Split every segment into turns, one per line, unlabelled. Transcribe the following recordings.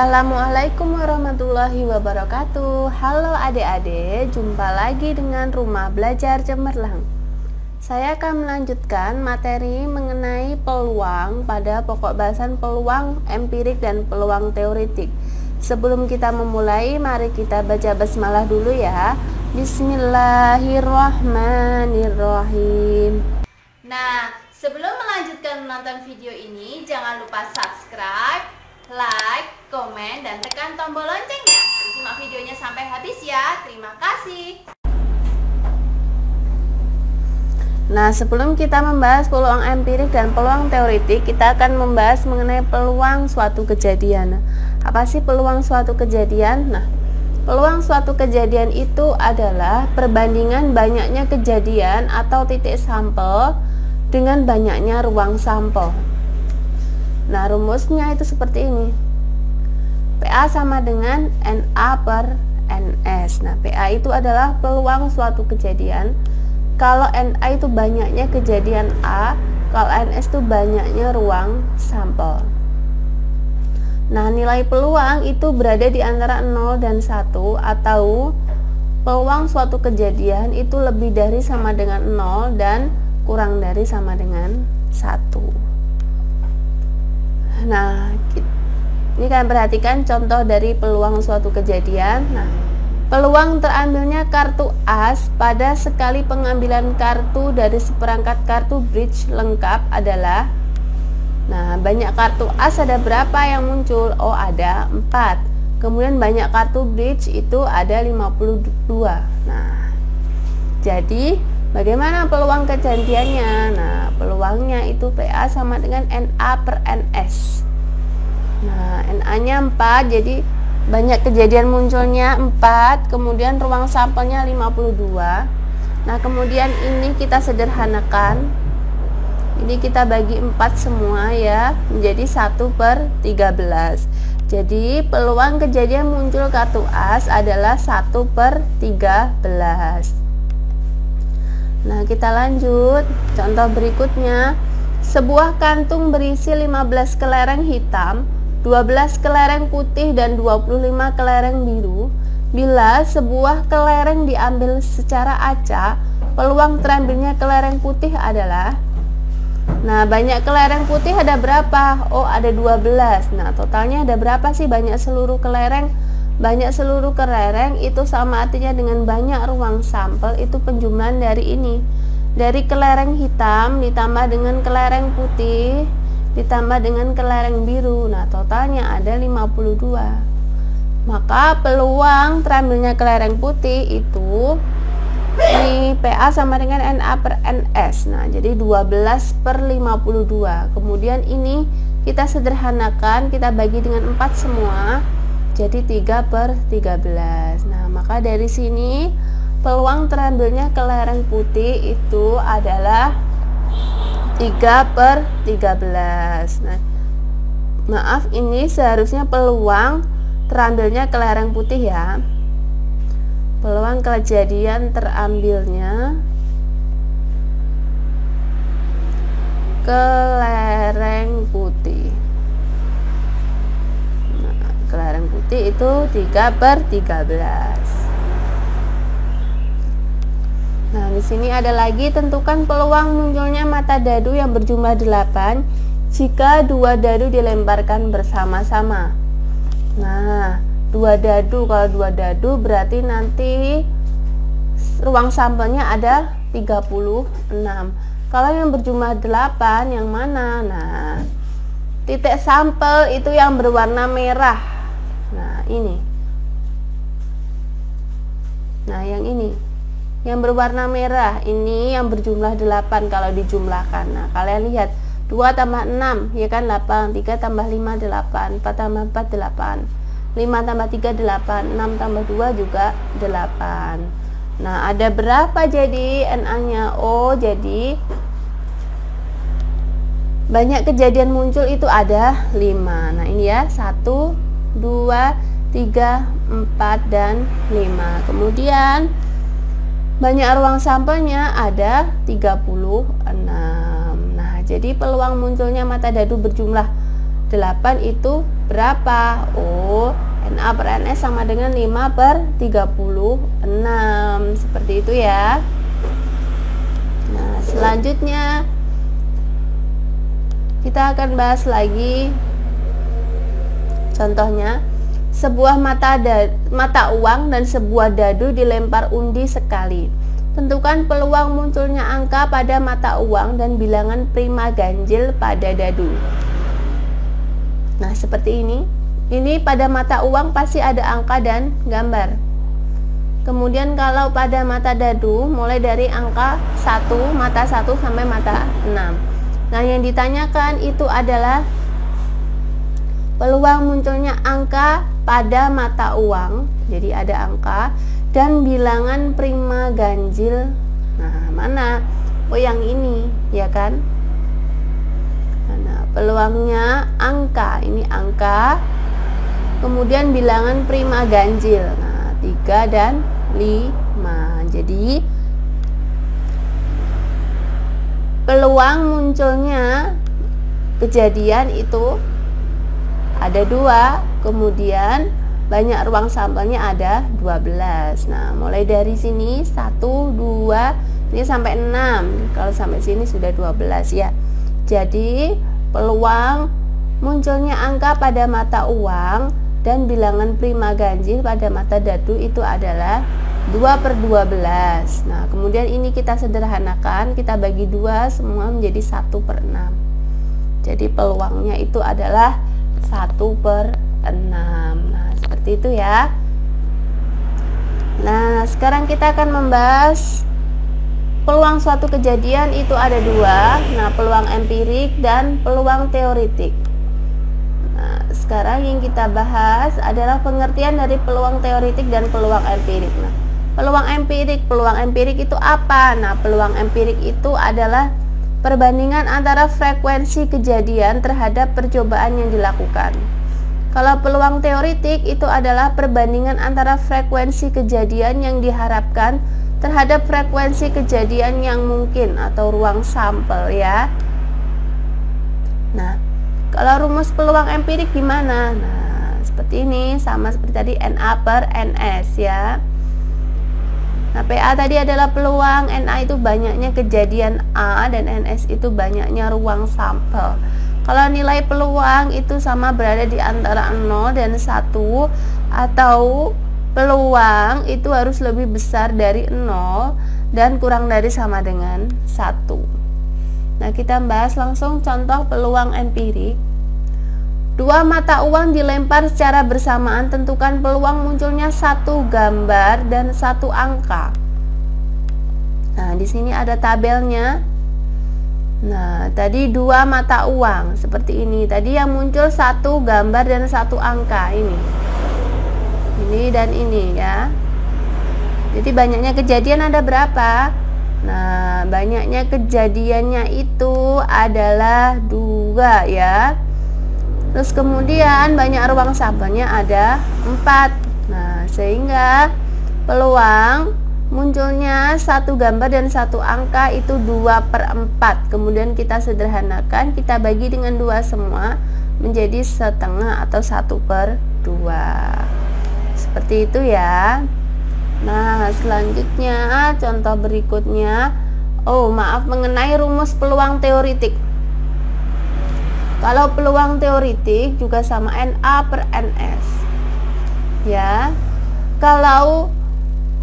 Assalamualaikum warahmatullahi wabarakatuh. Halo adik-adik, jumpa lagi dengan Rumah Belajar Cemerlang. Saya akan melanjutkan materi mengenai peluang pada pokok bahasan peluang empirik dan peluang teoretik. Sebelum kita memulai, mari kita baca basmalah dulu ya. Bismillahirrahmanirrahim. Nah, sebelum melanjutkan menonton video ini, jangan lupa subscribe, like, komen, dan tekan tombol loncengnya. Simak videonya sampai habis ya. Terima kasih. Nah, sebelum kita membahas peluang empirik dan peluang teoretik, kita akan membahas mengenai peluang suatu kejadian. Apa sih peluang suatu kejadian? Nah, peluang suatu kejadian itu adalah perbandingan banyaknya kejadian atau titik sampel dengan banyaknya ruang sampel. Nah, rumusnya itu seperti ini. PA sama dengan NA per NS. Nah, PA itu adalah peluang suatu kejadian. Kalau NA itu banyaknya kejadian A, kalau NS itu banyaknya ruang sampel. Nah, nilai peluang itu berada di antara 0 dan 1, atau peluang suatu kejadian itu lebih dari sama dengan 0 dan kurang dari sama dengan 1. Nah, ini kalian perhatikan contoh dari peluang suatu kejadian. Nah, peluang terambilnya kartu as pada sekali pengambilan kartu dari seperangkat kartu bridge lengkap adalah, nah, banyak kartu as ada berapa yang muncul? Oh, ada 4. Kemudian banyak kartu bridge itu ada 52. Nah, jadi bagaimana peluang kejadiannya? Nah, peluangnya itu PA sama dengan NA per NS. Nah, NA-nya 4, jadi banyak kejadian munculnya 4, kemudian ruang sampelnya 52. Nah, kemudian ini kita sederhanakan. Ini kita bagi 4 semua ya, menjadi 1/13. Jadi, peluang kejadian muncul kartu as adalah 1/13. Nah, kita lanjut. Contoh berikutnya, sebuah kantung berisi 15 kelereng hitam, 12 kelereng putih, dan 25 kelereng biru. Bila sebuah kelereng diambil secara acak, peluang terambilnya kelereng putih adalah, nah, banyak kelereng putih ada berapa? Oh, ada 12. Nah, totalnya ada berapa sih banyak seluruh kelereng? Banyak seluruh kelereng itu sama artinya dengan banyak ruang sampel, itu penjumlahan dari ini. Dari kelereng hitam ditambah dengan kelereng putih ditambah dengan kelereng biru. Nah, totalnya ada 52. Maka peluang terambilnya kelereng putih itu ini PA sama dengan NA per NS. Nah, jadi 12/52. Kemudian ini kita sederhanakan, kita bagi dengan 4 semua, jadi 3/13. Nah, maka dari sini peluang terambilnya kelereng putih itu adalah 3/13. Nah, maaf, ini seharusnya peluang terambilnya kelereng putih ya. Peluang kejadian terambilnya kelereng putih. Nah, kelereng putih itu 3/13. Nah, di sini ada lagi, tentukan peluang munculnya mata dadu yang berjumlah 8 jika dua dadu dilemparkan bersama-sama. Nah, dua dadu, kalau dua dadu berarti nanti ruang sampelnya ada 36. Kalau yang berjumlah 8 yang mana? Nah, titik sampel itu yang berwarna merah. Nah, ini. Nah, yang ini. Yang berwarna merah ini yang berjumlah 8 kalau dijumlahkan. Nah, kalian lihat 2 tambah 6 ya kan 8, 3 tambah 5 8, 4 tambah 4 8, 5 tambah 3 8, 6 tambah 2 juga 8. Nah, ada berapa jadi NA-nya? Oh, jadi banyak kejadian muncul itu ada 5. Nah, ini ya, 1, 2, 3, 4, dan 5. Kemudian banyak ruang sampelnya ada 36. Nah, jadi peluang munculnya mata dadu berjumlah 8 itu berapa? Oh, Na per Ns sama dengan 5 per 36. Seperti itu ya. Nah, selanjutnya kita akan bahas lagi contohnya. Sebuah mata uang dan sebuah dadu dilempar undi sekali. Tentukan peluang munculnya angka pada mata uang dan bilangan prima ganjil pada dadu. Nah, seperti ini. Ini pada mata uang pasti ada angka dan gambar. Kemudian kalau pada mata dadu mulai dari angka 1, mata 1 sampai mata 6. Nah, yang ditanyakan itu adalah peluang munculnya angka pada mata uang. Jadi ada angka dan bilangan prima ganjil. Nah, mana? Oh, yang ini, ya kan? Nah, peluangnya angka, ini angka. Kemudian bilangan prima ganjil. Nah, 3 dan 5. Jadi peluang munculnya kejadian itu ada 2, kemudian banyak ruang sampelnya ada 12. Nah, mulai dari sini 1, 2, ini sampai 6. Kalau sampai sini sudah 12 ya. Jadi peluang munculnya angka pada mata uang dan bilangan prima ganjil pada mata dadu itu adalah 2 per 12. Nah, kemudian ini kita sederhanakan, kita bagi 2 semua menjadi 1 per 6. Jadi peluangnya itu adalah 1 per 6. Nah, seperti itu ya. Nah, sekarang kita akan membahas peluang suatu kejadian itu ada 2. Nah, peluang empirik dan peluang teoritik. Nah, sekarang yang kita bahas adalah pengertian dari peluang teoritik dan peluang empirik. Nah, peluang empirik itu apa? Nah, peluang empirik itu adalah perbandingan antara frekuensi kejadian terhadap percobaan yang dilakukan. Kalau peluang teoritik itu adalah perbandingan antara frekuensi kejadian yang diharapkan terhadap frekuensi kejadian yang mungkin atau ruang sampel ya. Nah, kalau rumus peluang empirik gimana? Nah, seperti ini, sama seperti tadi, Na per Ns ya. Nah, PA tadi adalah peluang, Na itu banyaknya kejadian A, dan Ns itu banyaknya ruang sampel. Kalau nilai peluang itu sama berada di antara 0 dan 1, atau peluang itu harus lebih besar dari 0 dan kurang dari sama dengan 1. Nah, kita bahas langsung contoh peluang empirik. 2 mata uang dilempar secara bersamaan, tentukan peluang munculnya 1 gambar dan 1 angka. Nah, di sini ada tabelnya. Nah, tadi 2 mata uang seperti ini. Tadi yang muncul 1 gambar dan 1 angka ini. Ini dan ini ya. Jadi banyaknya kejadian ada berapa? Nah, banyaknya kejadiannya itu adalah 2 ya. Terus kemudian banyak ruang sampelnya ada 4. Nah, sehingga peluang munculnya 1 gambar dan 1 angka itu 2 per 4. Kemudian kita sederhanakan, kita bagi dengan 2 semua menjadi setengah atau 1 per 2. Seperti itu ya. Nah, selanjutnya contoh berikutnya. Mengenai rumus peluang teoritik. Kalau peluang teoritik juga sama Na per Ns. Ya. Kalau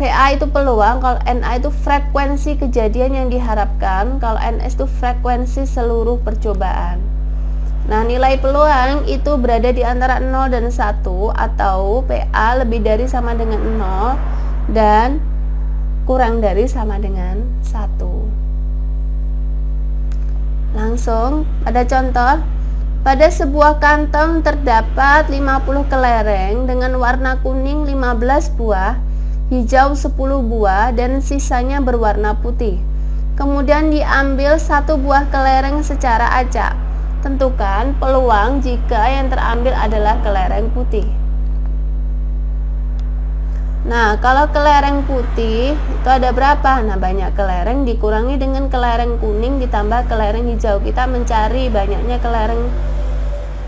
PA itu peluang, kalau Na itu frekuensi kejadian yang diharapkan, kalau Ns itu frekuensi seluruh percobaan. Nah, nilai peluang itu berada di antara 0 dan 1, atau PA lebih dari sama dengan 0 dan kurang dari sama dengan 1. Langsung pada contoh. Pada sebuah kantong terdapat 50 kelereng dengan warna kuning 15 buah, hijau 10 buah, dan sisanya berwarna putih. Kemudian diambil 1 buah kelereng secara acak. Tentukan peluang jika yang terambil adalah kelereng putih. Nah, kalau kelereng putih itu ada berapa? Nah, banyak kelereng dikurangi dengan kelereng kuning ditambah kelereng hijau. Kita mencari banyaknya kelereng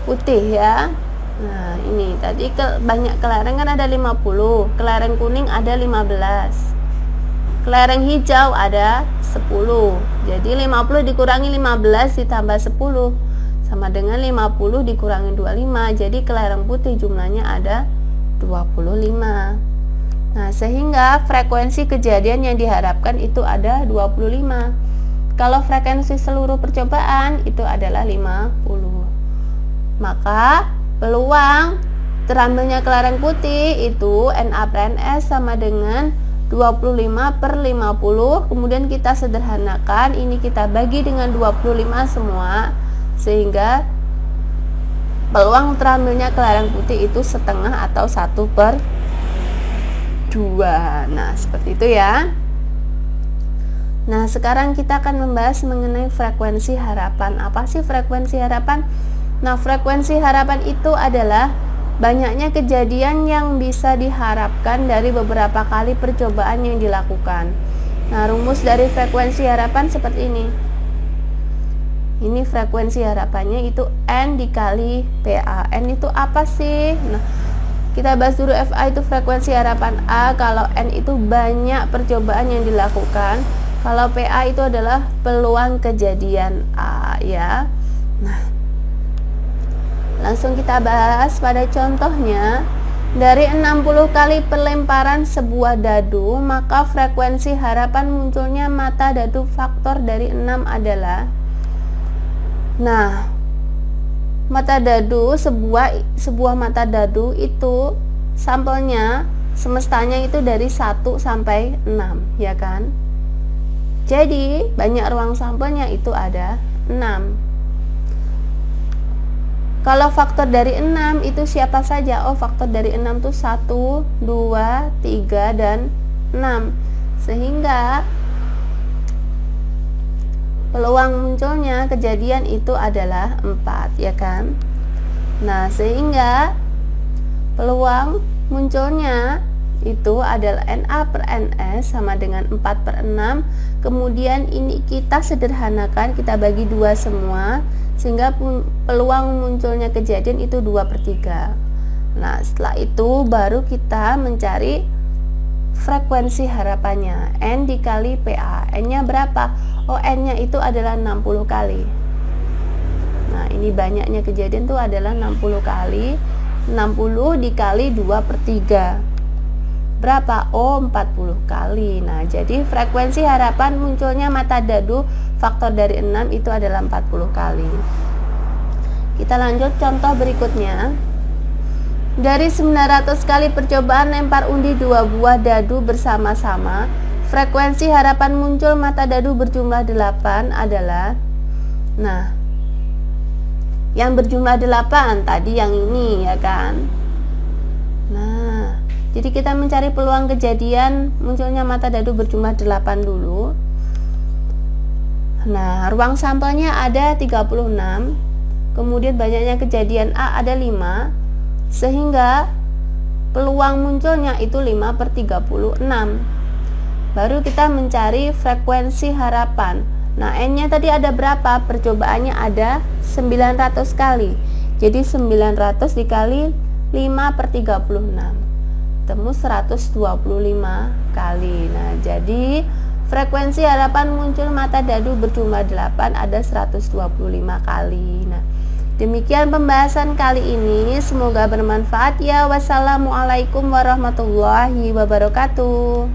putih ya. Nah, ini tadi banyak kelereng kan ada 50, kelereng kuning ada 15, kelereng hijau ada 10. Jadi 50 dikurangi 15 ditambah 10 sama dengan 50 dikurangi 25. Jadi kelereng putih jumlahnya ada 25. Nah, sehingga frekuensi kejadian yang diharapkan itu ada 25. Kalau frekuensi seluruh percobaan itu adalah 50. Maka peluang terambilnya kelereng putih itu Na per Ns sama dengan 25 per 50. Kemudian kita sederhanakan, ini kita bagi dengan 25 semua, sehingga peluang terambilnya kelereng putih itu setengah atau 1/2. Nah, seperti itu ya. Nah, sekarang kita akan membahas mengenai frekuensi harapan. Apa sih frekuensi harapan? Nah, frekuensi harapan itu adalah banyaknya kejadian yang bisa diharapkan dari beberapa kali percobaan yang dilakukan. Nah, rumus dari frekuensi harapan seperti ini. Ini frekuensi harapannya itu N dikali PA. N itu apa sih? Nah, kita bahas dulu FA itu frekuensi harapan A. Kalau N itu banyak percobaan yang dilakukan. Kalau PA itu adalah peluang kejadian A ya. Nah, langsung kita bahas pada contohnya. Dari 60 kali pelemparan sebuah dadu, maka frekuensi harapan munculnya mata dadu faktor dari 6 adalah. Nah, mata dadu, sebuah mata dadu itu sampelnya semestanya itu dari 1 sampai 6 ya kan. Jadi banyak ruang sampelnya itu ada 6. Kalau faktor dari 6 itu siapa saja? Oh, faktor dari 6 itu 1, 2, 3, dan 6. Sehingga peluang munculnya kejadian itu adalah 4 ya kan. Nah, sehingga peluang munculnya itu adalah Na per Ns sama dengan 4 per 6. Kemudian ini kita sederhanakan, kita bagi 2 semua, sehingga peluang munculnya kejadian itu 2 per 3. Nah, setelah itu baru kita mencari frekuensi harapannya, N dikali PA. N nya berapa? Oh, N nya itu adalah 60 kali. Nah, ini banyaknya kejadian itu adalah 60 kali. 60 dikali 2 per 3 berapa? Oh, 40 kali. Nah, jadi frekuensi harapan munculnya mata dadu faktor dari 6 itu adalah 40 kali. Kita lanjut contoh berikutnya. Dari 900 kali percobaan lempar undi 2 buah dadu bersama-sama, frekuensi harapan muncul mata dadu berjumlah 8 adalah. Nah, yang berjumlah 8 tadi yang ini ya kan. Nah, jadi kita mencari peluang kejadian munculnya mata dadu berjumlah 8 dulu. Nah, ruang sampelnya ada 36. Kemudian banyaknya kejadian A ada 5. Sehingga peluang munculnya itu 5 per 36. Baru kita mencari frekuensi harapan. Nah, N-nya tadi ada berapa? Percobaannya ada 900 kali. Jadi 900 dikali 5 per 36. Temu 125 kali. Nah, jadi frekuensi harapan muncul mata dadu berjumlah 8 ada 125 kali. Nah, demikian pembahasan kali ini, semoga bermanfaat ya. Wassalamualaikum warahmatullahi wabarakatuh.